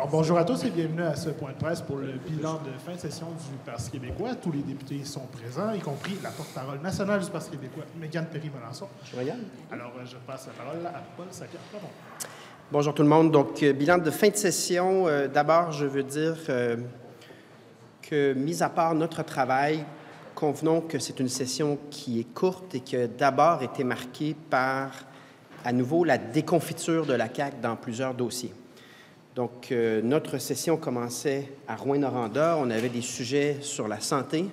Alors, bonjour à tous et bienvenue à ce point de presse pour le bilan de fin de session du Parti québécois. Tous les députés sont présents, y compris la porte-parole nationale du Parti québécois, Mégane Perry-Melançon. Alors, je passe la parole à Paul Saquet-Plamont. Bonjour tout le monde. Donc, bilan de fin de session. D'abord, je veux dire que, mis à part notre travail, convenons que c'est une session qui est courte et qui a d'abord été marquée par, à nouveau, la déconfiture de la CAQ dans plusieurs dossiers. Donc, notre session commençait à Rouyn-Noranda. On avait des sujets sur la santé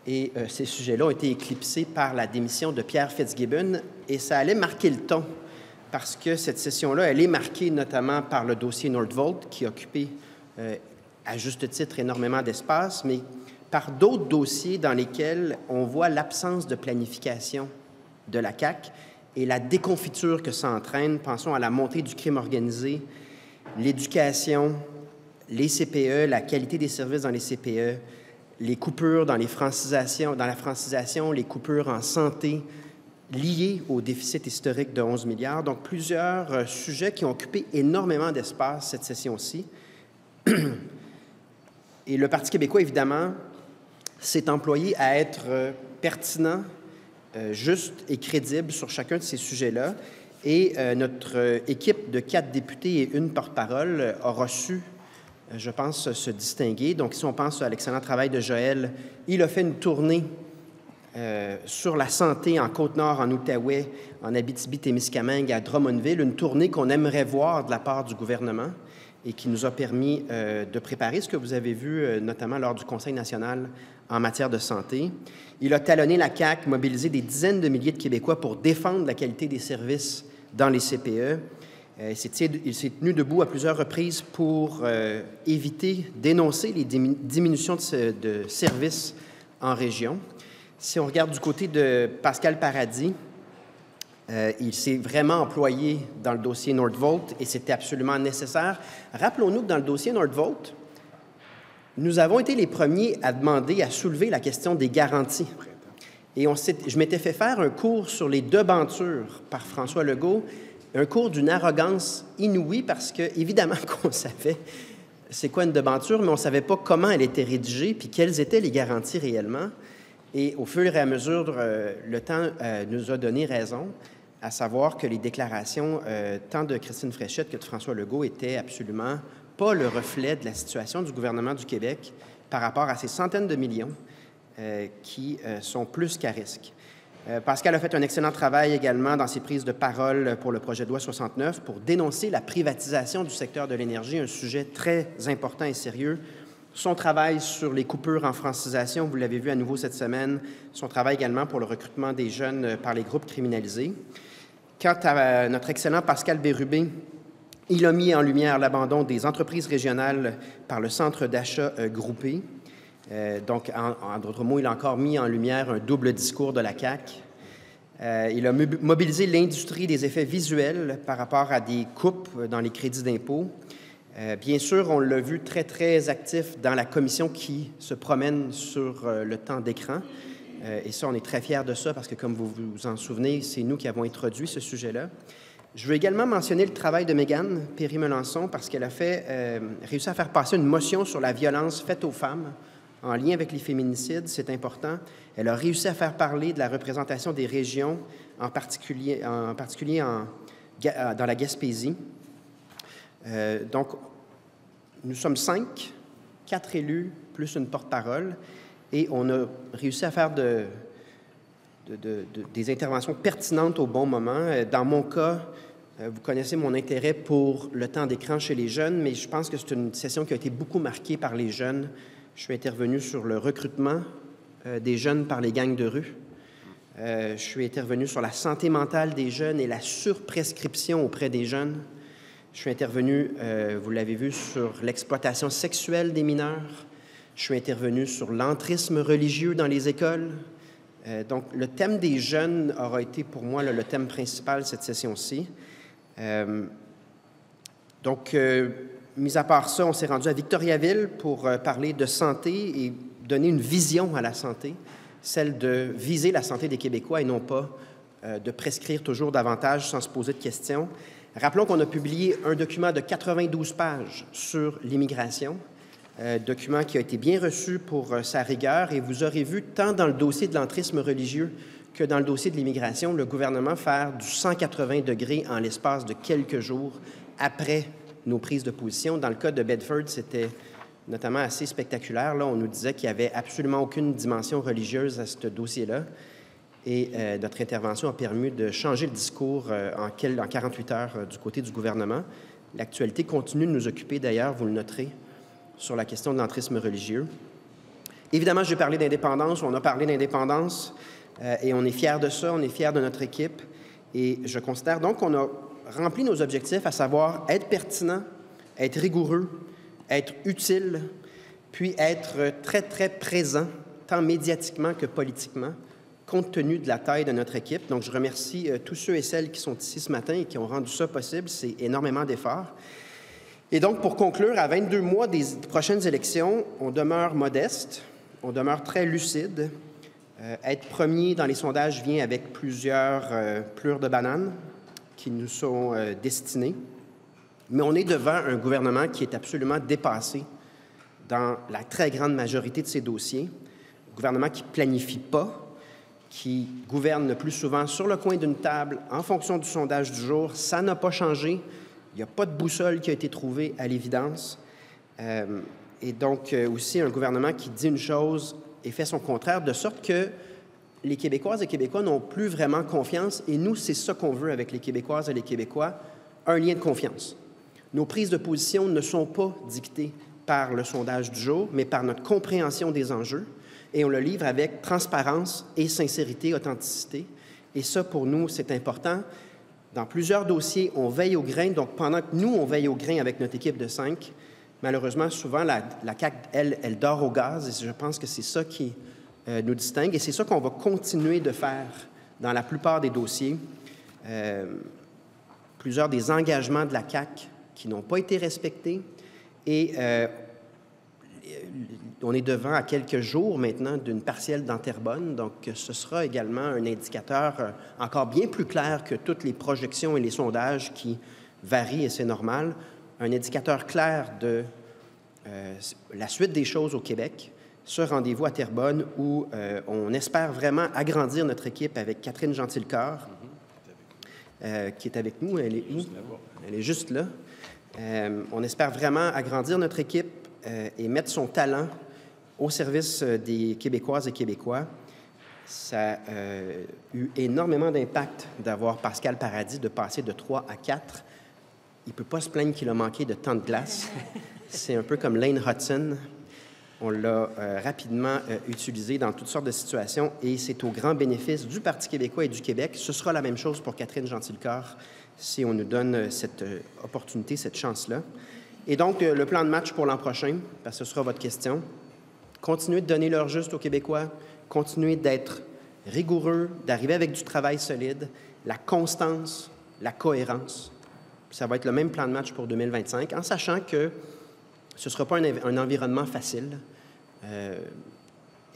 et ces sujets-là ont été éclipsés par la démission de Pierre Fitzgibbon et ça allait marquer le ton parce que cette session-là, elle est marquée notamment par le dossier Nordvolt qui a occupé, à juste titre, énormément d'espace, mais par d'autres dossiers dans lesquels on voit l'absence de planification de la CAQ et la déconfiture que ça entraîne. Pensons à la montée du crime organisé, l'éducation, les CPE, la qualité des services dans les CPE, les coupures dans la francisation, les coupures en santé liées au déficit historique de 11 milliards. Donc, plusieurs sujets qui ont occupé énormément d'espace cette session-ci. Et le Parti québécois, évidemment, s'est employé à être pertinent, juste et crédible sur chacun de ces sujets-là. Et notre équipe de 4 députés et une porte-parole aura su, je pense, se distinguer. Donc, si on pense à l'excellent travail de Joël, il a fait une tournée sur la santé en Côte-Nord, en Outaouais, en Abitibi-Témiscamingue, à Drummondville, une tournée qu'on aimerait voir de la part du gouvernement et qui nous a permis de préparer ce que vous avez vu, notamment lors du Conseil national en matière de santé. Il a talonné la CAQ, mobilisé des dizaines de milliers de Québécois pour défendre la qualité des services dans les CPE. Il s'est tenu debout à plusieurs reprises pour dénoncer les diminutions de services en région. Si on regarde du côté de Pascal Paradis, il s'est vraiment employé dans le dossier Nordvolt et c'était absolument nécessaire. Rappelons-nous que dans le dossier Nordvolt, nous avons été les premiers à demander, à soulever la question des garanties. Et je m'étais fait faire un cours sur les debentures par François Legault, un cours d'une arrogance inouïe parce que, évidemment, qu'on savait c'est quoi une debenture, mais on ne savait pas comment elle était rédigée puis quelles étaient les garanties réellement. Et au fur et à mesure, le temps nous a donné raison, à savoir que les déclarations tant de Christine Fréchette que de François Legault étaient absolument pas le reflet de la situation du gouvernement du Québec par rapport à ces centaines de millions qui sont plus qu'à risque. Pascal a fait un excellent travail également dans ses prises de parole pour le projet de loi 69 pour dénoncer la privatisation du secteur de l'énergie, un sujet très important et sérieux. Son travail sur les coupures en francisation, vous l'avez vu à nouveau cette semaine, son travail également pour le recrutement des jeunes par les groupes criminalisés. Quant à notre excellent Pascal Bérubé, il a mis en lumière l'abandon des entreprises régionales par le centre d'achat groupé. Donc, en d'autres mots, il a encore mis en lumière un double discours de la CAQ. Il a mobilisé l'industrie des effets visuels par rapport à des coupes dans les crédits d'impôt. Bien sûr, on l'a vu très, très actif dans la commission qui se promène sur le temps d'écran. Et ça, on est très fiers de ça parce que, comme vous vous en souvenez, c'est nous qui avons introduit ce sujet-là. Je veux également mentionner le travail de Mégane Perry-Melançon parce qu'elle a réussi à faire passer une motion sur la violence faite aux femmes en lien avec les féminicides, c'est important. Elle a réussi à faire parler de la représentation des régions, en particulier dans la Gaspésie. Donc, nous sommes 5, 4 élus, plus une porte-parole, et on a réussi à faire des interventions pertinentes au bon moment. Dans mon cas, vous connaissez mon intérêt pour le temps d'écran chez les jeunes, mais je pense que c'est une session qui a été beaucoup marquée par les jeunes. Je suis intervenu sur le recrutement des jeunes par les gangs de rue. Je suis intervenu sur la santé mentale des jeunes et la surprescription auprès des jeunes. Je suis intervenu, vous l'avez vu, sur l'exploitation sexuelle des mineurs. Je suis intervenu sur l'entrisme religieux dans les écoles. Donc, le thème des jeunes aura été pour moi le thème principal de cette session-ci. Mis à part ça, on s'est rendu à Victoriaville pour parler de santé et donner une vision à la santé, celle de viser la santé des Québécois et non pas de prescrire toujours davantage sans se poser de questions. Rappelons qu'on a publié un document de 92 pages sur l'immigration, document qui a été bien reçu pour sa rigueur, et vous aurez vu, tant dans le dossier de l'entrisme religieux que dans le dossier de l'immigration, le gouvernement faire du 180 degrés en l'espace de quelques jours après nos prises de position. Dans le cas de Bedford, c'était notamment assez spectaculaire. Là, on nous disait qu'il n'y avait absolument aucune dimension religieuse à ce dossier-là. Et notre intervention a permis de changer le discours en 48 heures du côté du gouvernement. L'actualité continue de nous occuper, d'ailleurs, vous le noterez, sur la question de l'entrisme religieux. Évidemment, j'ai parlé d'indépendance, on a parlé d'indépendance, et on est fiers de ça, on est fiers de notre équipe. Et je considère donc qu'on a rempli nos objectifs, à savoir être pertinent, être rigoureux, être utile, puis être très, très présent, tant médiatiquement que politiquement, compte tenu de la taille de notre équipe. Donc, je remercie tous ceux et celles qui sont ici ce matin et qui ont rendu ça possible. C'est énormément d'efforts. Et donc, pour conclure, à 22 mois des prochaines élections, on demeure modeste, on demeure très lucide. Être premier dans les sondages vient avec plusieurs plures de bananes qui nous sont destinées. Mais on est devant un gouvernement qui est absolument dépassé dans la très grande majorité de ses dossiers. Un gouvernement qui ne planifie pas, qui gouverne le plus souvent sur le coin d'une table en fonction du sondage du jour. Ça n'a pas changé. Il n'y a pas de boussole qui a été trouvée à l'évidence. Et donc, aussi un gouvernement qui dit une chose et fait son contraire, de sorte que les Québécoises et Québécois n'ont plus vraiment confiance. Et nous, c'est ça qu'on veut avec les Québécoises et les Québécois, un lien de confiance. Nos prises de position ne sont pas dictées par le sondage du jour, mais par notre compréhension des enjeux. Et on le livre avec transparence et sincérité, authenticité. Et ça, pour nous, c'est important. Dans plusieurs dossiers, on veille au grain. Donc, pendant que nous, on veille au grain avec notre équipe de 5, malheureusement, souvent, la CAQ, elle dort au gaz. Et je pense que c'est ça qui nous distingue. Et c'est ça qu'on va continuer de faire dans la plupart des dossiers. Plusieurs des engagements de la CAQ qui n'ont pas été respectés. Et on est devant à quelques jours maintenant d'une partielle dans Terrebonne, donc ce sera également un indicateur encore bien plus clair que toutes les projections et les sondages qui varient, et c'est normal, un indicateur clair de la suite des choses au Québec, ce rendez-vous à Terrebonne où on espère vraiment agrandir notre équipe avec Catherine Gentilcorps, qui est avec nous. Elle est où? Elle est juste là. On espère vraiment agrandir notre équipe et mettre son talent au service des Québécoises et Québécois. Ça a eu énormément d'impact d'avoir Pascal Paradis, de passer de 3 à 4. Il ne peut pas se plaindre qu'il a manqué de temps de glace. C'est un peu comme Lane Hudson. On l'a rapidement utilisé dans toutes sortes de situations et c'est au grand bénéfice du Parti québécois et du Québec. Ce sera la même chose pour Catherine Gentilcorps si on nous donne cette opportunité, cette chance-là. Et donc, le plan de match pour l'an prochain, parce que ce sera votre question, continuer de donner l'heure juste aux Québécois, continuer d'être rigoureux, d'arriver avec du travail solide, la constance, la cohérence. Ça va être le même plan de match pour 2025, en sachant que ce ne sera pas un environnement facile.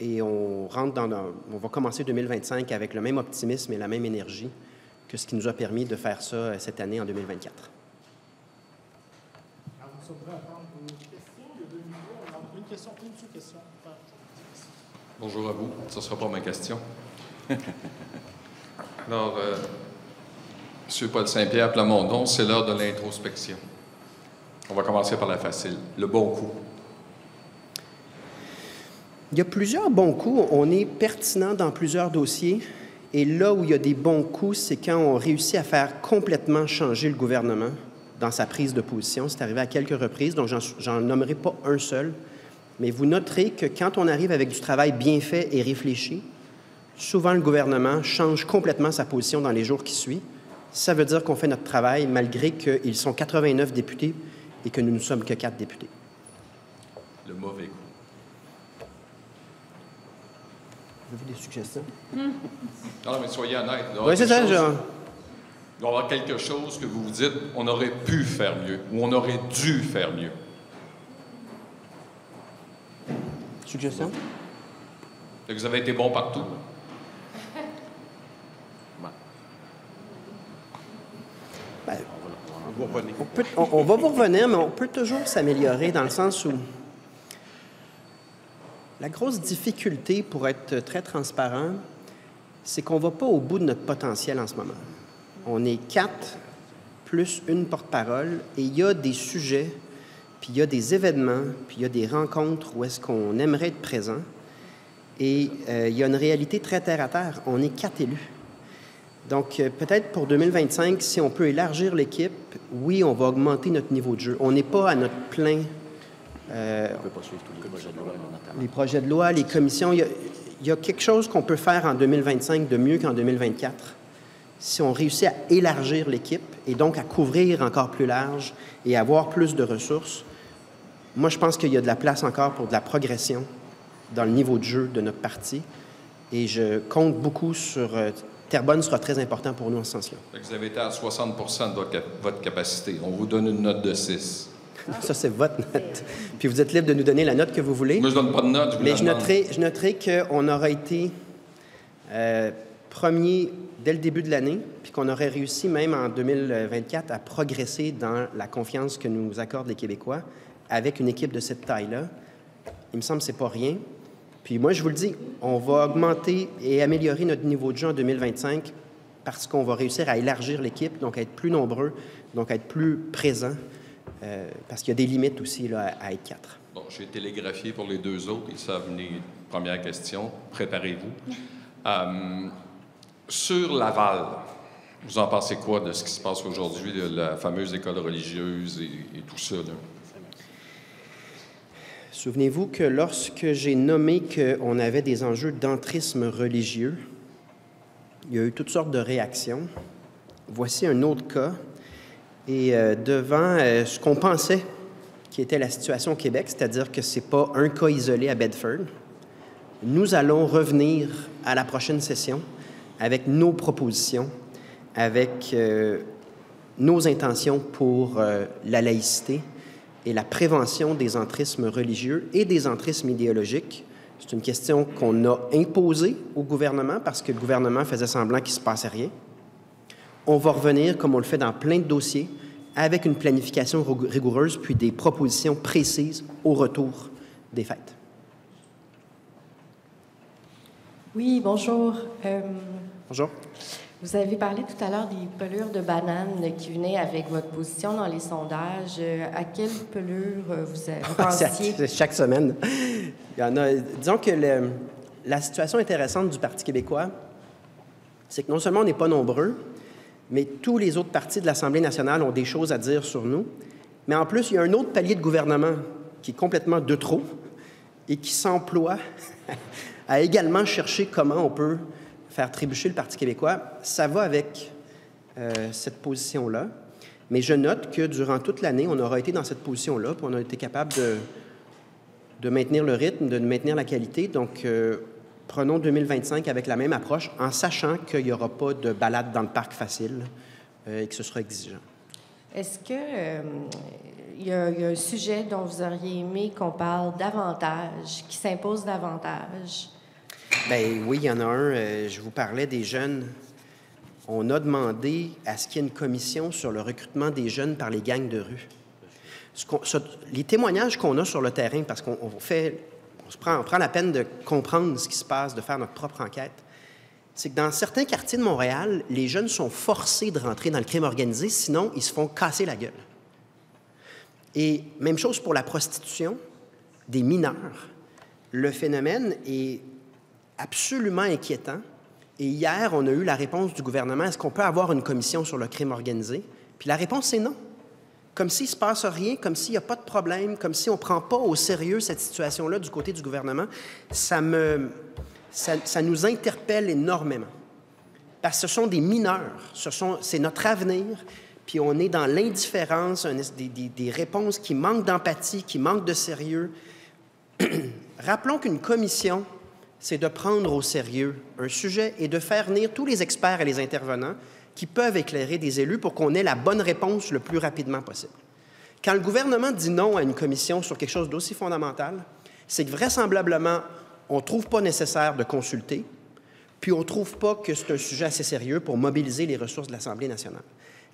Et on va commencer 2025 avec le même optimisme et la même énergie que ce qui nous a permis de faire ça cette année en 2024. Alors, nous sommes prêts à prendre vos questions. Il y a 2 minutes. On a une question, une sous-question. Bonjour à vous. Ce ne sera pas ma question. Alors, M. Paul Saint-Pierre Plamondon, c'est l'heure de l'introspection. On va commencer par la facile. Le bon coup. Il y a plusieurs bons coups. On est pertinent dans plusieurs dossiers. Et là où il y a des bons coups, c'est quand on réussit à faire complètement changer le gouvernement dans sa prise de position. C'est arrivé à quelques reprises, donc j'en nommerai pas un seul. Mais vous noterez que quand on arrive avec du travail bien fait et réfléchi, souvent le gouvernement change complètement sa position dans les jours qui suivent. Ça veut dire qu'on fait notre travail malgré qu'ils sont 89 députés et que nous ne sommes que 4 députés. Le mauvais coup. Avez-vous des suggestions? Non, mais soyez honnête. Oui, c'est ça, genre. Il doit y avoir quelque chose que vous vous dites, on aurait pu faire mieux ou on aurait dû faire mieux. Suggestion? Vous avez été bon partout. Ben, On va vous revenir, mais on peut toujours s'améliorer dans le sens où la grosse difficulté, pour être très transparent, c'est qu'on ne va pas au bout de notre potentiel en ce moment. On est 4 plus une porte-parole et il y a des sujets, puis il y a des événements, puis il y a des rencontres où est-ce qu'on aimerait être présent. Et il y a une réalité très terre-à-terre. On est 4 élus. Donc, peut-être pour 2025, si on peut élargir l'équipe, oui, on va augmenter notre niveau de jeu. On n'est pas à notre plein. On ne peut pas suivre tous les projets de loi, notamment. Les projets de loi, les commissions. Il y a quelque chose qu'on peut faire en 2025 de mieux qu'en 2024 si on réussit à élargir l'équipe et donc à couvrir encore plus large et avoir plus de ressources. Moi, je pense qu'il y a de la place encore pour de la progression dans le niveau de jeu de notre parti et je compte beaucoup sur... Terrebonne sera très important pour nous en ce sens-là. Vous avez été à 60 de votre capacité. On vous donne une note de 6. Ça, c'est votre note. Puis vous êtes libre de nous donner la note que vous voulez. Moi, je ne donne pas de note. Mais je noterai qu'on aura été premier dès le début de l'année, puis qu'on aurait réussi même en 2024 à progresser dans la confiance que nous accordent les Québécois avec une équipe de cette taille-là. Il me semble que ce n'est pas rien. Puis moi, je vous le dis, on va augmenter et améliorer notre niveau de jeu en 2025 parce qu'on va réussir à élargir l'équipe, donc à être plus nombreux, donc à être plus présents, parce qu'il y a des limites aussi là, à être 4. Bon, j'ai télégraphié pour les 2 autres. Ils savent venir. Première question. Préparez-vous. Sur Laval, vous en pensez quoi de ce qui se passe aujourd'hui, de la fameuse école religieuse et tout ça, là? Souvenez-vous que lorsque j'ai nommé qu'on avait des enjeux d'entrisme religieux, il y a eu toutes sortes de réactions. Voici un autre cas. Et devant ce qu'on pensait qui était la situation au Québec, c'est-à-dire que ce n'est pas un cas isolé à Bedford, nous allons revenir à la prochaine session avec nos propositions, avec nos intentions pour la laïcité et la prévention des entrismes religieux et des entrismes idéologiques. C'est une question qu'on a imposée au gouvernement parce que le gouvernement faisait semblant qu'il ne se passait rien. On va revenir, comme on le fait dans plein de dossiers, avec une planification rigoureuse puis des propositions précises au retour des fêtes. Oui, bonjour. Bonjour. Vous avez parlé tout à l'heure des pelures de bananes qui venaient avec votre position dans les sondages. À quelle pelure vous pensiez? Chaque semaine. Il y en a. Disons que la situation intéressante du Parti québécois, c'est que non seulement on n'est pas nombreux, mais tous les autres partis de l'Assemblée nationale ont des choses à dire sur nous. Mais en plus, il y a un autre palier de gouvernement qui est complètement de trop et qui s'emploie à également chercher comment on peut faire trébucher le Parti québécois. Ça va avec cette position-là. Mais je note que durant toute l'année, on aura été dans cette position-là, puis on a été capable de maintenir le rythme, de maintenir la qualité. Donc, prenons 2025 avec la même approche, en sachant qu'il n'y aura pas de balade dans le parc facile et que ce sera exigeant. Est-ce qu'il y a un sujet dont vous auriez aimé qu'on parle davantage, qui s'impose davantage? Bien oui, il y en a un. Je vous parlais des jeunes. On a demandé à ce qu'il y ait une commission sur le recrutement des jeunes par les gangs de rue. Les témoignages qu'on a sur le terrain, parce qu'on prend la peine de comprendre ce qui se passe, de faire notre propre enquête, c'est que dans certains quartiers de Montréal, les jeunes sont forcés de rentrer dans le crime organisé, sinon ils se font casser la gueule. Et même chose pour la prostitution des mineurs. Le phénomène est absolument inquiétant. Et hier, on a eu la réponse du gouvernement, est-ce qu'on peut avoir une commission sur le crime organisé? Puis la réponse, c'est non. Comme s'il ne se passe rien, comme s'il n'y a pas de problème, comme si on ne prend pas au sérieux cette situation-là du côté du gouvernement, ça nous interpelle énormément. Parce que ce sont des mineurs, c'est notre avenir, puis on est dans l'indifférence, des réponses qui manquent d'empathie, qui manquent de sérieux. Rappelons qu'une commission, c'est de prendre au sérieux un sujet et de faire venir tous les experts et les intervenants qui peuvent éclairer des élus pour qu'on ait la bonne réponse le plus rapidement possible. Quand le gouvernement dit non à une commission sur quelque chose d'aussi fondamental, c'est que vraisemblablement, on ne trouve pas nécessaire de consulter, puis on ne trouve pas que c'est un sujet assez sérieux pour mobiliser les ressources de l'Assemblée nationale.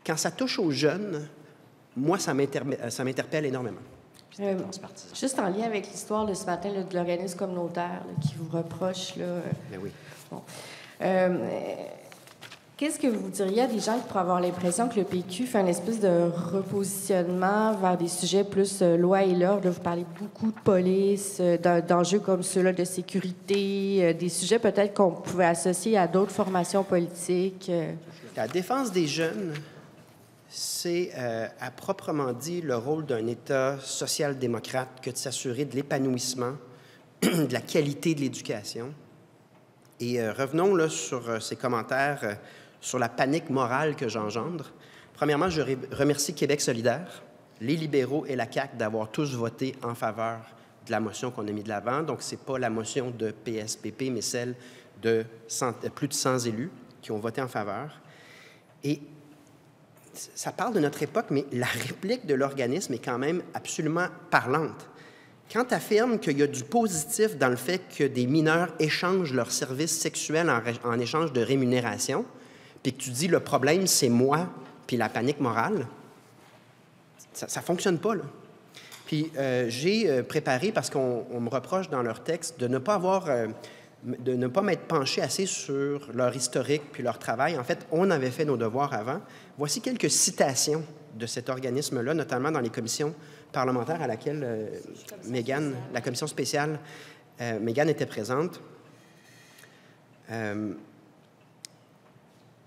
Quand ça touche aux jeunes, moi, ça m'interpelle énormément. Juste en lien avec l'histoire de ce matin là, de l'organisme communautaire là, qui vous reproche. Là, Ben oui. Bon. Qu'est-ce que vous diriez à des gens qui pourraient avoir l'impression que le PQ fait une espèce de repositionnement vers des sujets plus loi et l'ordre? Vous parlez beaucoup de police, d'enjeux comme ceux-là de sécurité, des sujets peut-être qu'on pouvait associer à d'autres formations politiques. La défense des jeunes, c'est à proprement dit le rôle d'un État social-démocrate que de s'assurer de l'épanouissement, de la qualité de l'éducation. Et revenons là, sur ces commentaires sur la panique morale que j'engendre. Premièrement, je remercie Québec solidaire, les libéraux et la CAQ d'avoir tous voté en faveur de la motion qu'on a mise de l'avant. Donc, ce n'est pas la motion de PSPP, mais celle de plus de 100 élus qui ont voté en faveur. Et ça parle de notre époque, mais la réplique de l'organisme est quand même absolument parlante. Quand tu affirmes qu'il y a du positif dans le fait que des mineurs échangent leurs services sexuels en échange de rémunération, puis que tu dis le problème, c'est moi, puis la panique morale, ça ne fonctionne pas, là. Puis j'ai préparé, parce qu'on me reproche dans leur texte de ne pas m'être penché assez sur leur historique puis leur travail. En fait, on avait fait nos devoirs avant. Voici quelques citations de cet organisme-là, notamment dans les commissions parlementaires à laquelle Mégane, la commission spéciale, Mégane était présente.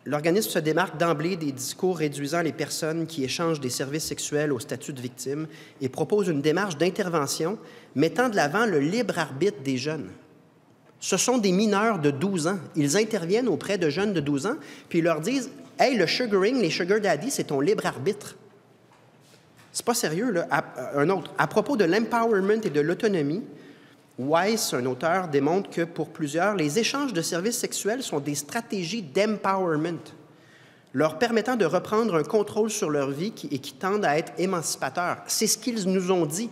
L'organisme se démarque d'emblée des discours réduisant les personnes qui échangent des services sexuels au statut de victime et propose une démarche d'intervention mettant de l'avant le libre arbitre des jeunes. Ce sont des mineurs de 12 ans. Ils interviennent auprès de jeunes de 12 ans, puis ils leur disent « Hey, le sugaring, les sugar daddy, c'est ton libre arbitre. » C'est pas sérieux, là. Un autre. À propos de l'empowerment et de l'autonomie, Weiss, un auteur, démontre que pour plusieurs, les échanges de services sexuels sont des stratégies d'empowerment, leur permettant de reprendre un contrôle sur leur vie et qui tendent à être émancipateurs. C'est ce qu'ils nous ont dit.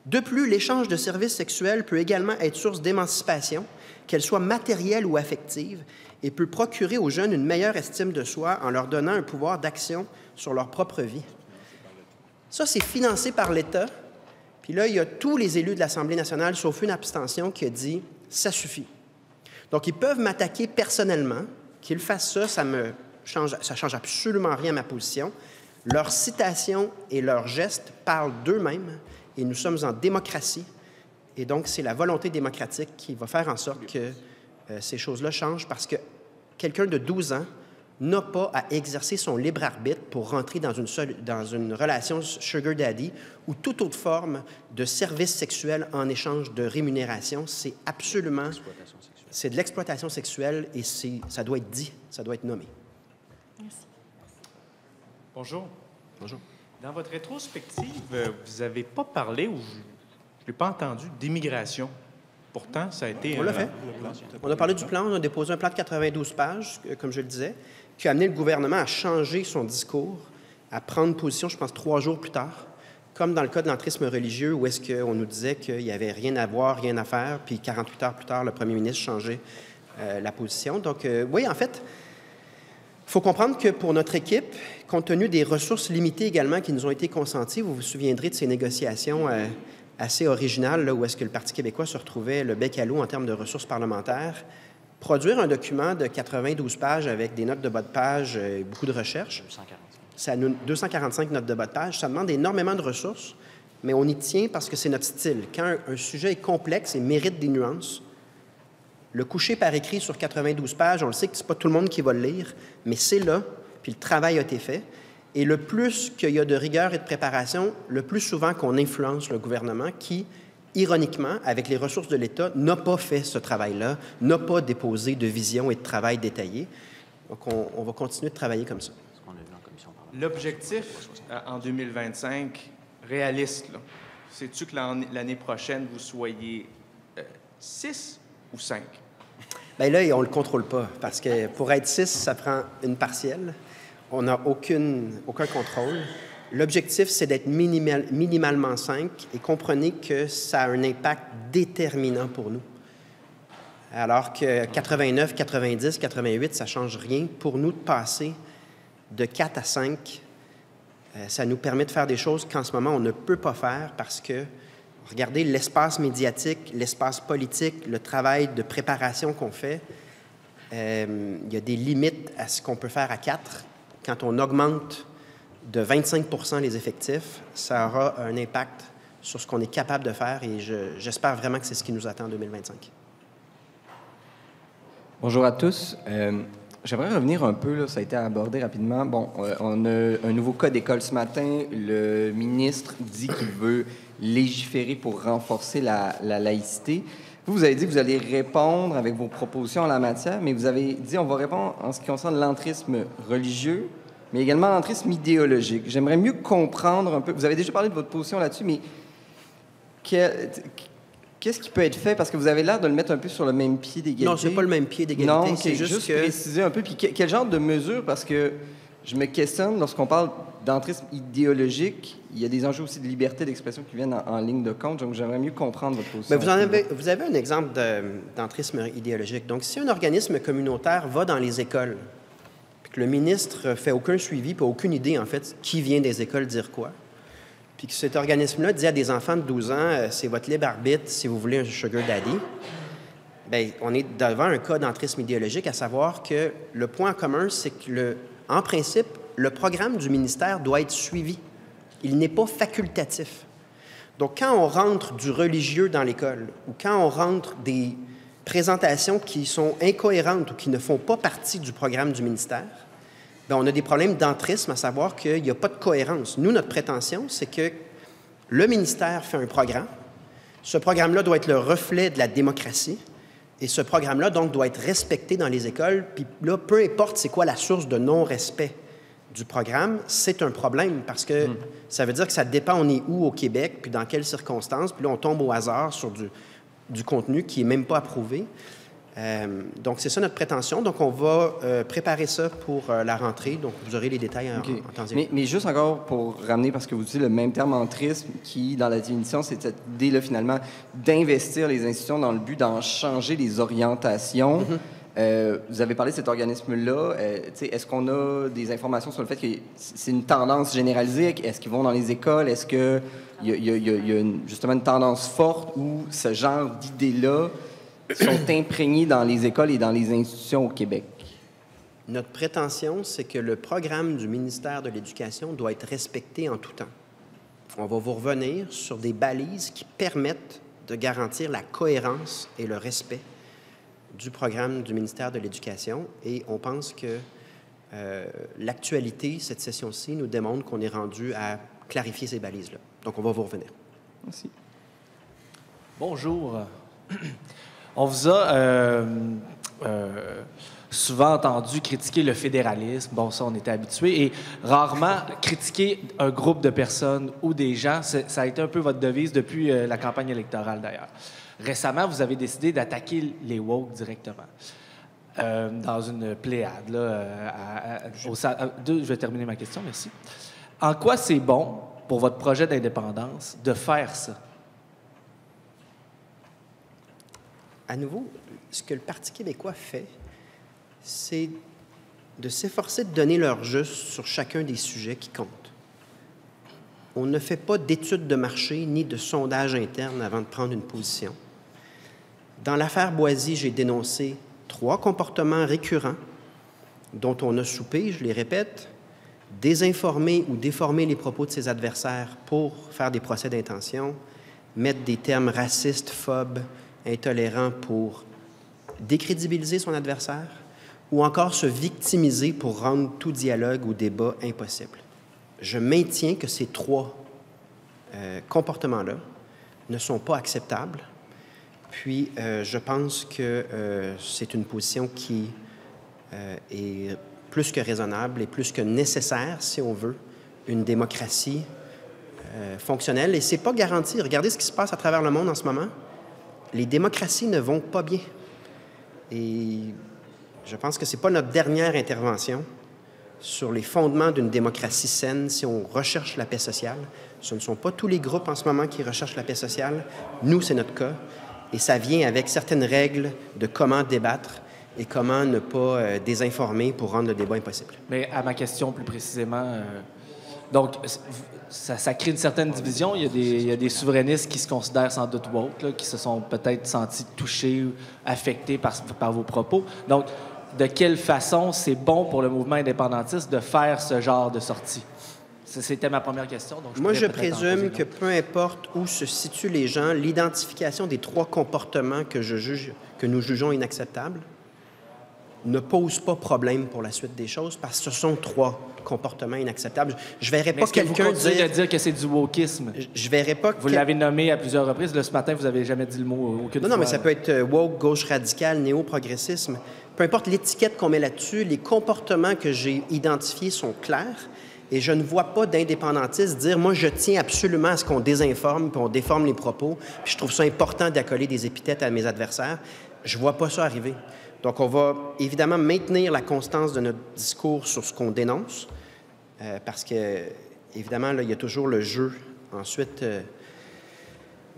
De plus, l'échange de services sexuels peut également être source d'émancipation, qu'elle soit matérielle ou affective, et peut procurer aux jeunes une meilleure estime de soi en leur donnant un pouvoir d'action sur leur propre vie. Ça, c'est financé par l'État. Puis là, il y a tous les élus de l'Assemblée nationale, sauf une abstention, qui a dit « ça suffit ». Donc, ils peuvent m'attaquer personnellement. Qu'ils fassent ça, ça change absolument rien à ma position. Leurs citations et leurs gestes parlent d'eux-mêmes, et nous sommes en démocratie. Et donc, c'est la volonté démocratique qui va faire en sorte que ces choses-là changent, parce que quelqu'un de 12 ans n'a pas à exercer son libre arbitre pour rentrer dans une relation sugar daddy ou toute autre forme de service sexuel en échange de rémunération. C'est absolument... C'est de l'exploitation sexuelle et ça doit être dit, ça doit être nommé. Merci. Bonjour. Bonjour. Dans votre rétrospective, vous n'avez pas parlé, ou je ne l'ai pas entendu, d'immigration. Pourtant, ça a été... On l'a fait. On a parlé du plan, on a déposé un plan de 92 pages, comme je le disais, qui a amené le gouvernement à changer son discours, à prendre position, je pense, 3 jours plus tard, comme dans le cas de l'entrisme religieux, où est-ce qu'on nous disait qu'il n'y avait rien à voir, rien à faire, puis 48 heures plus tard, le premier ministre changeait la position. Donc, oui, en fait, il faut comprendre que pour notre équipe, compte tenu des ressources limitées également qui nous ont été consenties, vous vous souviendrez de ces négociations assez originales, là, où est-ce que le Parti québécois se retrouvait le bec à l'eau en termes de ressources parlementaires. Produire un document de 92 pages avec des notes de bas de page et beaucoup de recherches, 245 notes de bas de page, ça demande énormément de ressources, mais on y tient parce que c'est notre style. Quand un sujet est complexe et mérite des nuances, le coucher par écrit sur 92 pages, on le sait que ce n'est pas tout le monde qui va le lire, mais c'est là, puis le travail a été fait. Et le plus qu'il y a de rigueur et de préparation, le plus souvent qu'on influence le gouvernement qui, ironiquement, avec les ressources de l'État, n'a pas fait ce travail-là, n'a pas déposé de vision et de travail détaillé. Donc, on va continuer de travailler comme ça. L'objectif en 2025, réaliste, c'est-tu que l'année prochaine, vous soyez 6 ou 5? Bien là, on ne le contrôle pas, parce que pour être 6, ça prend une partielle. On n'a aucun contrôle. L'objectif, c'est d'être minimalement 5, et comprenez que ça a un impact déterminant pour nous. Alors que 89, 90, 88, ça ne change rien. Pour nous, de passer de 4 à 5, Ça nous permet de faire des choses qu'en ce moment, on ne peut pas faire parce que, regardez, l'espace médiatique, l'espace politique, le travail de préparation qu'on fait, il y a des limites à ce qu'on peut faire à 4. Quand on augmente de 25 % les effectifs, ça aura un impact sur ce qu'on est capable de faire et j'espère vraiment que c'est ce qui nous attend en 2025. Bonjour à tous. J'aimerais revenir un peu, là, ça a été abordé rapidement. Bon, on a un nouveau code d'école ce matin. Le ministre dit qu'il veut légiférer pour renforcer la laïcité. Vous avez dit que vous allez répondre avec vos propositions en la matière, mais vous avez dit on va répondre en ce qui concerne l'entrisme religieux, mais également l'entrisme idéologique. J'aimerais mieux comprendre un peu. Vous avez déjà parlé de votre position là-dessus, mais qu'est-ce qui peut être fait? Parce que vous avez l'air de le mettre un peu sur le même pied d'égalité. Non, c'est pas le même pied d'égalité. Non, c'est juste préciser un peu. Puis quel genre de mesures? Parce que je me questionne, lorsqu'on parle d'entrisme idéologique, il y a des enjeux aussi de liberté d'expression qui viennent en ligne de compte. Donc, j'aimerais mieux comprendre votre position. Bien, vous avez un exemple d'entrisme idéologique. Donc, si un organisme communautaire va dans les écoles, puis que le ministre ne fait aucun suivi, puis aucune idée, en fait, qui vient des écoles dire quoi, puis que cet organisme-là dit à des enfants de 12 ans, c'est votre libre arbitre si vous voulez un sugar daddy, bien, on est devant un cas d'entrisme idéologique, à savoir que le point commun, c'est que, en principe, le programme du ministère doit être suivi. Il n'est pas facultatif. Donc, quand on rentre du religieux dans l'école, ou quand on rentre des présentations qui sont incohérentes ou qui ne font pas partie du programme du ministère, bien, on a des problèmes d'entrisme, à savoir qu'il n'y a pas de cohérence. Nous, notre prétention, c'est que le ministère fait un programme. Ce programme-là doit être le reflet de la démocratie. Et ce programme-là, donc, doit être respecté dans les écoles. Puis là, peu importe c'est quoi la source de non-respect du programme, c'est un problème parce que ça veut dire que ça dépend on est où au Québec, puis dans quelles circonstances. Puis là, on tombe au hasard sur du contenu qui n'est même pas approuvé. Donc, c'est ça notre prétention. Donc, on va préparer ça pour la rentrée. Donc, vous aurez les détails en temps et lieu. Mais juste encore pour ramener, parce que vous utilisez le même terme entrisme qui, dans la définition, c'est cette idée-là, finalement, d'investir les institutions dans le but d'en changer les orientations. Vous avez parlé de cet organisme-là. Est-ce qu'on a des informations sur le fait que c'est une tendance généralisée? Est-ce qu'ils vont dans les écoles? Est-ce qu'il y a justement une tendance forte où ce genre d'idées-là sont imprégnés dans les écoles et dans les institutions au Québec? Notre prétention, c'est que le programme du ministère de l'Éducation doit être respecté en tout temps. On va vous revenir sur des balises qui permettent de garantir la cohérence et le respect du programme du ministère de l'Éducation. Et on pense que l'actualité, cette session-ci, nous démontre qu'on est rendu à clarifier ces balises-là. Donc, on va vous revenir. Merci. Bonjour. On vous a souvent entendu critiquer le fédéralisme. Bon, ça, on était habitués. Et rarement critiquer un groupe de personnes ou des gens. Ça a été un peu votre devise depuis la campagne électorale, d'ailleurs. Récemment, vous avez décidé d'attaquer les woke directement. Dans une pléiade. Là, je vais terminer ma question, merci. En quoi c'est bon pour votre projet d'indépendance de faire ça? À nouveau, ce que le Parti québécois fait, c'est de s'efforcer de donner leur juste sur chacun des sujets qui comptent. On ne fait pas d'études de marché ni de sondage interne avant de prendre une position. Dans l'affaire Boisy, j'ai dénoncé 3 comportements récurrents dont on a soupé, je les répète, désinformer ou déformer les propos de ses adversaires pour faire des procès d'intention, mettre des termes racistes, phobes, intolérants pour décrédibiliser son adversaire ou encore se victimiser pour rendre tout dialogue ou débat impossible. Je maintiens que ces 3 comportements-là ne sont pas acceptables. Puis, je pense que c'est une position qui est plus que raisonnable et plus que nécessaire, si on veut, une démocratie fonctionnelle. Et ce n'est pas garanti. Regardez ce qui se passe à travers le monde en ce moment. Les démocraties ne vont pas bien. Et je pense que ce n'est pas notre dernière intervention sur les fondements d'une démocratie saine si on recherche la paix sociale. Ce ne sont pas tous les groupes en ce moment qui recherchent la paix sociale. Nous, c'est notre cas. Et ça vient avec certaines règles de comment débattre et comment ne pas désinformer pour rendre le débat impossible. Mais à ma question plus précisément, Donc, ça crée une certaine division. Il y a des souverainistes qui se considèrent sans doute woke, là, qui se sont peut-être sentis touchés ou affectés par vos propos. Donc, de quelle façon c'est bon pour le mouvement indépendantiste de faire ce genre de sortie? C'était ma première question. Donc moi, je présume que peu importe où se situent les gens, l'identification des 3 comportements que nous jugeons inacceptables ne pose pas problème pour la suite des choses parce que ce sont 3 comportements inacceptables. Je ne verrais pas quelqu'un dire que c'est du wokisme. Je verrais pas. Vous l'avez nommé à plusieurs reprises. Là, ce matin, vous n'avez jamais dit le mot aucune fois. Non, mais ça peut être woke, gauche radicale, néo-progressisme. Peu importe l'étiquette qu'on met là-dessus, les comportements que j'ai identifiés sont clairs. Et je ne vois pas d'indépendantistes dire « Moi, je tiens absolument à ce qu'on désinforme puis on déforme les propos. Puis je trouve ça important d'accoler des épithètes à mes adversaires. » Je ne vois pas ça arriver. Donc, on va évidemment maintenir la constance de notre discours sur ce qu'on dénonce parce que, évidemment, là, il y a toujours le jeu ensuite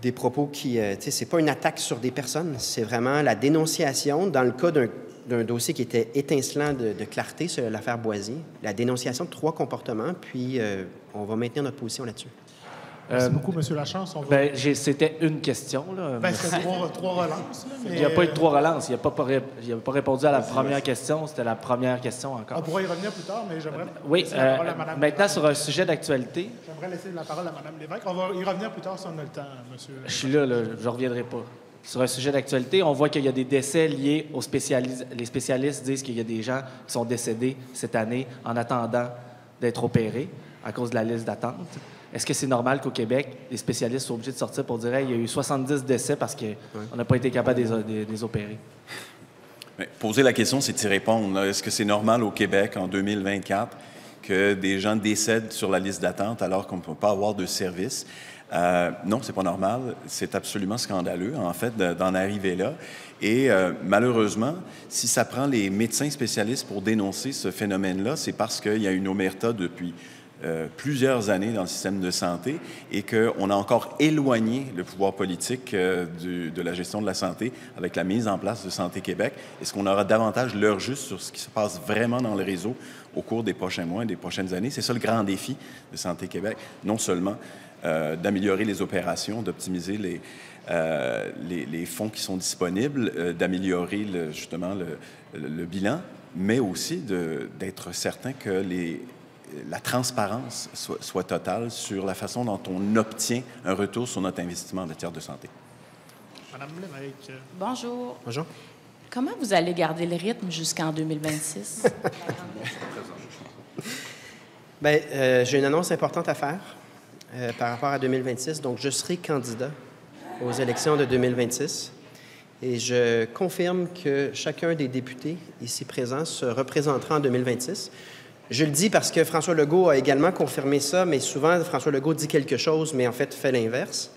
des propos qui... tu sais, c'est pas une attaque sur des personnes, c'est vraiment la dénonciation dans le cas d'un dossier qui était étincelant de clarté, c'est l'affaire Boisier, la dénonciation de 3 comportements, puis on va maintenir notre position là-dessus. Merci beaucoup, M. Lachance. C'était une question. C'était 3 relances. Là, mais... Il n'y a pas eu de 3 relances. Il n'a pas répondu à la première question. C'était la première question encore. On pourra y revenir plus tard, mais j'aimerais laisser la parole à Mme maintenant, Lévesque. Sur un sujet d'actualité. J'aimerais laisser la parole à Mme Lévesque. On va y revenir plus tard si on a le temps, M. Je suis là, je ne reviendrai pas. Sur un sujet d'actualité, on voit qu'il y a des décès liés aux spécialistes. Les spécialistes disent qu'il y a des gens qui sont décédés cette année en attendant d'être opérés à cause de la liste d'attente. Est-ce que c'est normal qu'au Québec, les spécialistes soient obligés de sortir pour dire hey, il y a eu 70 décès parce qu'on n'a pas été capable de les opérer? Mais poser la question, c'est d'y répondre. Est-ce que c'est normal au Québec, en 2024, que des gens décèdent sur la liste d'attente alors qu'on ne peut pas avoir de service? Non, c'est pas normal. C'est absolument scandaleux, en fait, d'en arriver là. Et malheureusement, si ça prend les médecins spécialistes pour dénoncer ce phénomène-là, c'est parce qu'il y a une omerta depuis plusieurs années dans le système de santé et qu'on a encore éloigné le pouvoir politique de la gestion de la santé avec la mise en place de Santé Québec. Est-ce qu'on aura davantage l'heure juste sur ce qui se passe vraiment dans le réseau au cours des prochains mois et des prochaines années? C'est ça le grand défi de Santé Québec. Non seulement d'améliorer les opérations, d'optimiser les fonds qui sont disponibles, d'améliorer justement le bilan, mais aussi d'être certain que la transparence soit totale sur la façon dont on obtient un retour sur notre investissement en matière de santé. Madame Lévesque. Bonjour. Bonjour. Comment vous allez garder le rythme jusqu'en 2026? Bien, j'ai une annonce importante à faire par rapport à 2026. Donc, je serai candidat aux élections de 2026. Et je confirme que chacun des députés ici présents se représentera en 2026. Je le dis parce que François Legault a également confirmé ça, mais souvent, François Legault dit quelque chose, mais en fait fait l'inverse.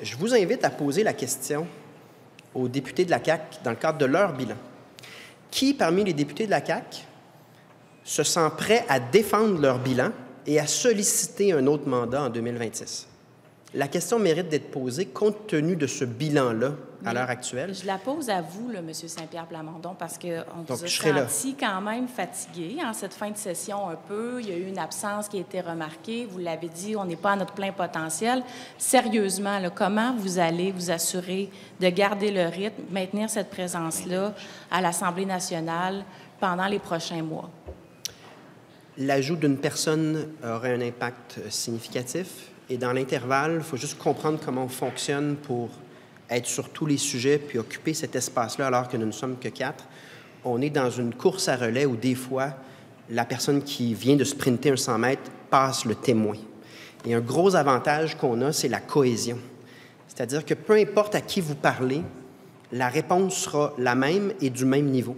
Je vous invite à poser la question aux députés de la CAQ dans le cadre de leur bilan. Qui, parmi les députés de la CAQ, se sent prêt à défendre leur bilan et à solliciter un autre mandat en 2026? La question mérite d'être posée compte tenu de ce bilan-là à l'heure actuelle. Je la pose à vous, là, M. Saint-Pierre Plamondon, parce qu'on vous a senti quand même fatigué en cette fin de session un peu. Il y a eu une absence qui a été remarquée. Vous l'avez dit, on n'est pas à notre plein potentiel. Sérieusement, là, comment vous allez vous assurer de garder le rythme, maintenir cette présence-là à l'Assemblée nationale pendant les prochains mois? L'ajout d'une personne aurait un impact significatif. Et dans l'intervalle, il faut juste comprendre comment on fonctionne pour être sur tous les sujets puis occuper cet espace-là alors que nous ne sommes que 4. On est dans une course à relais où des fois, la personne qui vient de sprinter un 100 mètres passe le témoin. Et un gros avantage qu'on a, c'est la cohésion. C'est-à-dire que peu importe à qui vous parlez, la réponse sera la même et du même niveau.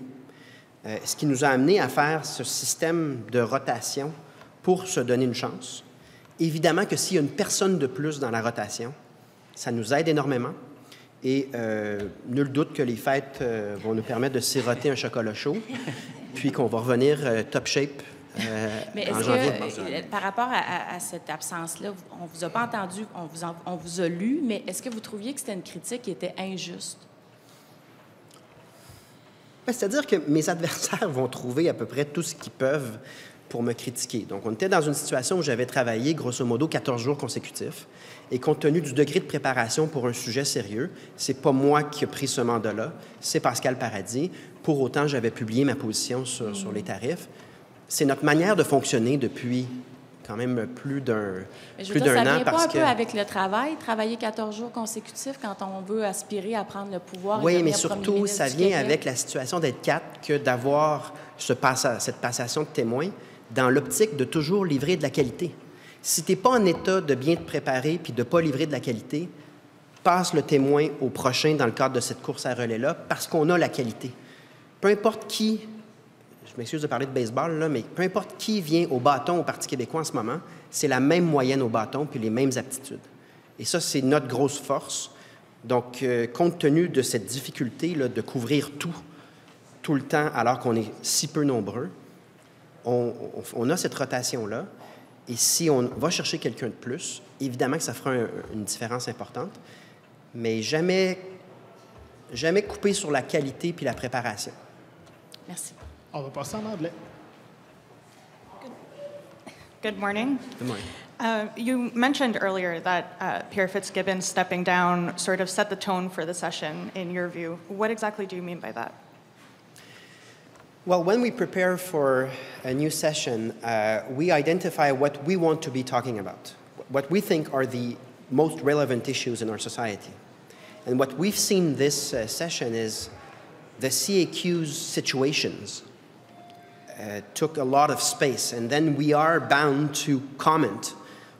Ce qui nous a amené à faire ce système de rotation pour se donner une chance. Évidemment que s'il y a une personne de plus dans la rotation, ça nous aide énormément. Et nul doute que les fêtes vont nous permettre de siroter un chocolat chaud, puis qu'on va revenir top shape Mais en est-ce janvier. que, par rapport à cette absence-là, on vous a pas entendu, on vous a lu, mais est-ce que vous trouviez que c'était une critique qui était injuste? C'est-à-dire que mes adversaires vont trouver à peu près tout ce qu'ils peuvent pour me critiquer. Donc, on était dans une situation où j'avais travaillé, grosso modo, 14 jours consécutifs. Et compte tenu du degré de préparation pour un sujet sérieux, c'est pas moi qui ai pris ce mandat-là, c'est Pascal Paradis. Pour autant, j'avais publié ma position sur les tarifs. C'est notre manière de fonctionner depuis quand même plus d'un an. Ça vient pas un peu avec le travail, travailler 14 jours consécutifs quand on veut aspirer à prendre le pouvoir? Oui, mais surtout, ça vient avec la situation d'être 4 que d'avoir cette passation de témoins dans l'optique de toujours livrer de la qualité. Si tu n'es pas en état de bien te préparer puis de ne pas livrer de la qualité, passe le témoin au prochain dans le cadre de cette course à relais-là parce qu'on a la qualité. Peu importe qui, je m'excuse de parler de baseball, là, mais peu importe qui vient au bâton au Parti québécois en ce moment, c'est la même moyenne au bâton puis les mêmes aptitudes. Et ça, c'est notre grosse force. Donc, compte tenu de cette difficulté là, de couvrir tout le temps alors qu'on est si peu nombreux, on a cette rotation-là. Et si on va chercher quelqu'un de plus, évidemment que ça fera une différence importante, mais jamais couper sur la qualité puis la préparation. Merci. On va passer en anglais. Good morning. Good morning. You mentioned earlier that Pierre Fitzgibbon stepping down sort of set the tone for the session, in your view. What exactly do you mean by that? Well, when we prepare for a new session, we identify what we want to be talking about, what we think are the most relevant issues in our society. And what we've seen this session is the CAQ's situations took a lot of space, and then we are bound to comment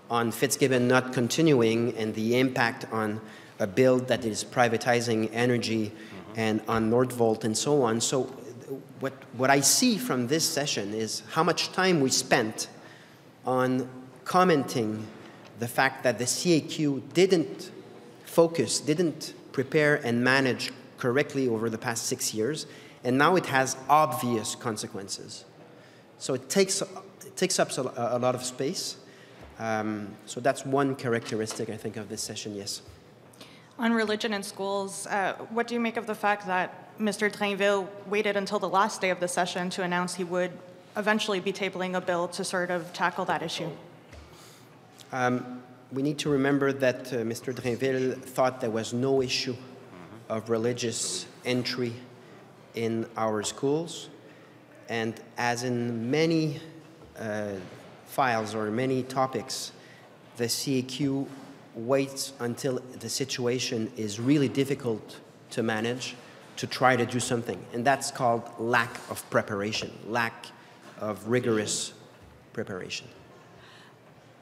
on Fitzgibbon not continuing and the impact on a bill that is privatizing energy and on Nordvolt and so on. So what I see from this session is how much time we spent on commenting the fact that the CAQ didn't prepare and manage correctly over the past 6 years, and now it has obvious consequences. So it takes up a lot of space. So that's one characteristic, I think, of this session, yes. On religion in schools, what do you make of the fact that Mr. Drainville waited until the last day of the session to announce he would eventually be tabling a bill to sort of tackle that issue? We need to remember that Mr. Drainville thought there was no issue of religious entry in our schools. And as in many files or many topics, the CAQ waits until the situation is really difficult to manage to try to do something. And that's called lack of preparation, lack of rigorous preparation.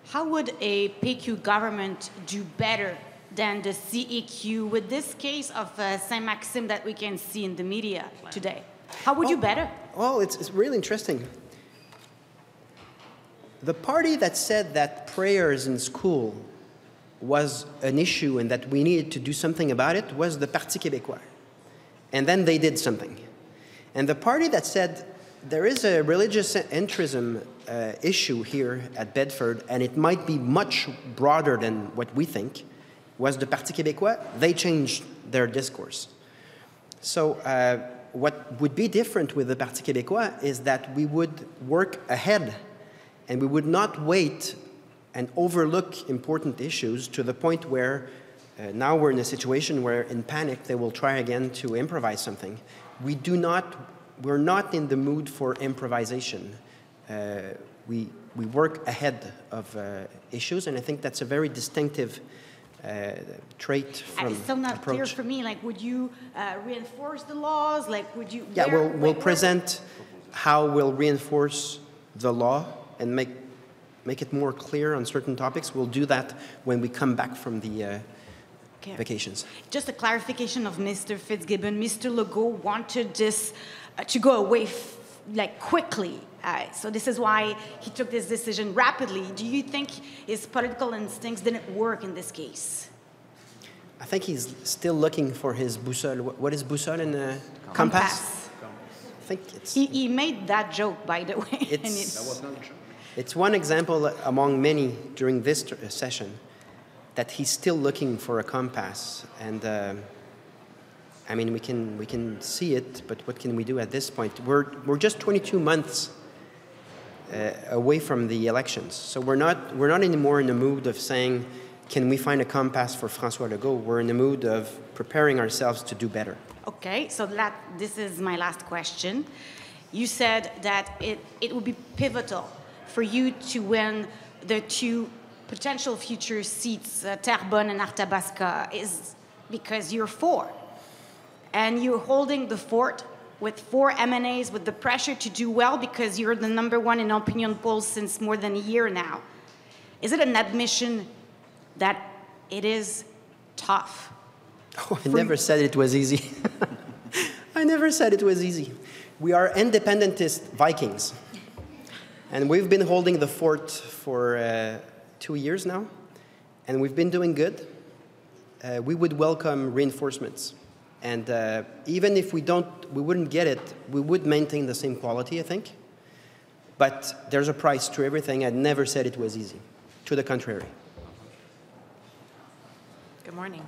How would a PQ government do better than the CAQ with this case of Saint-Maxime that we can see in the media today? How would you better? Well, it's really interesting. The party that said that prayers in school was an issue and that we needed to do something about it was the Parti québécois. And then they did something. And the party that said there is a religious entrism issue here at Bedford, and it might be much broader than what we think, was the Parti québécois. They changed their discourse. So what would be different with the Parti québécois is that we would work ahead and we would not wait and overlook important issues to the point where now we're in a situation where in panic they will try again to improvise something. We're not in the mood for improvisation. We work ahead of issues, and I think that's a very distinctive trait from It's still not approach. clear for me. Like, would you reinforce the laws? Like, would you? Yeah, we'll present how we'll reinforce the law and make it more clear on certain topics. We'll do that when we come back from the vacations. Just a clarification of Mr. Fitzgibbon. Mr. Legault wanted this to go away like quickly. So this is why he took this decision rapidly. Do you think his political instincts didn't work in this case? I think he's still looking for his boussole. What is boussole in a compass? I think it's... He made that joke, by the way. It's one example among many during this session that he's still looking for a compass. And I mean, we can see it, but what can we do at this point? We're just 22 months away from the elections. So we're not anymore in the mood of saying, can we find a compass for François Legault? We're in the mood of preparing ourselves to do better. Okay, so this is my last question. You said that it would be pivotal for you to win the 2 potential future seats, Terrebonne and Arthabaska, is because you're 4. And you're holding the fort with 4 MNAs with the pressure to do well because you're the #1 in opinion polls since more than a year now. Is it an admission that it is tough? Oh, I never said it was easy. I never said it was easy. We are independentist Vikings. And we've been holding the fort for 2 years now, and we've been doing good. We would welcome reinforcements. And even if we wouldn't get it, we would maintain the same quality, I think. But there's a price to everything. I never said it was easy. To the contrary. Good morning.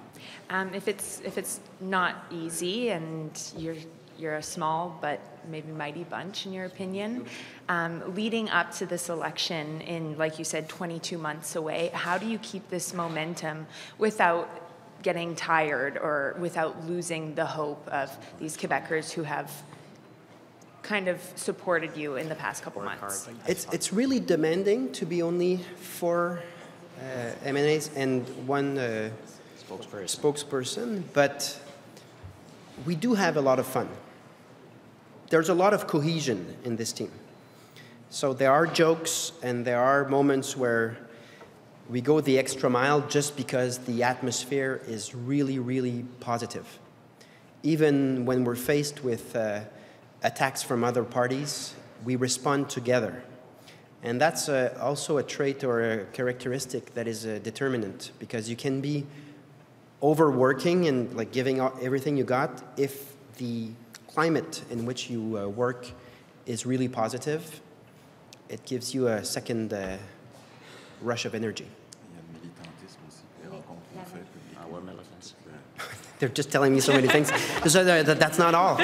If it's not easy, and you're a small but maybe mighty bunch in your opinion, leading up to this election in, like you said, 22 months away, how do you keep this momentum without getting tired or without losing the hope of these Quebecers who have kind of supported you in the past couple months? It's really demanding to be only 4 MNAs and 1 spokesperson, but we do have a lot of fun. There's a lot of cohesion in this team. So there are jokes and there are moments where we go the extra mile just because the atmosphere is really, really positive. Even when we're faced with attacks from other parties, we respond together. And that's also a trait or a characteristic that is a determinant, because you can be overworking and like giving everything you got if the climate in which you work is really positive. It gives you a second rush of energy. They're just telling me so many things. So that's not all.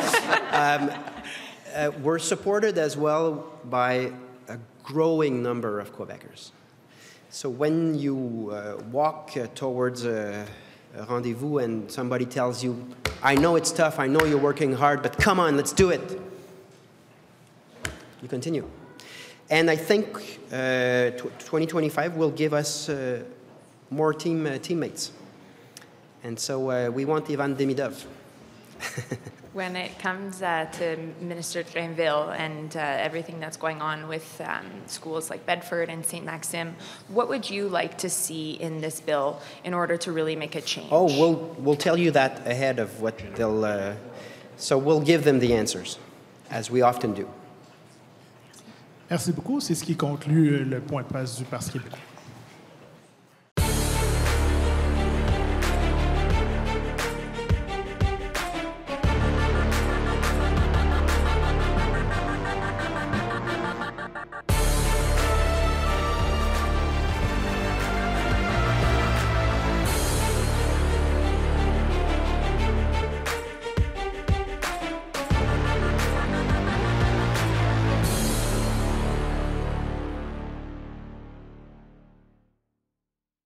We're supported as well by a growing number of Quebecers. So when you walk towards a rendezvous and somebody tells you, I know it's tough, I know you're working hard, but come on, let's do it. You continue. And I think 2025 will give us more teammates. And so we want Ivan Demidov. When it comes to Minister Drainville and everything that's going on with schools like Bedford and St. Maxime, what would you like to see in this bill in order to really make a change? Oh, we'll tell you that ahead of what they'll... so we'll give them the answers, as we often do. Merci beaucoup. C'est ce qui conclut le point de presse du Parti québécois.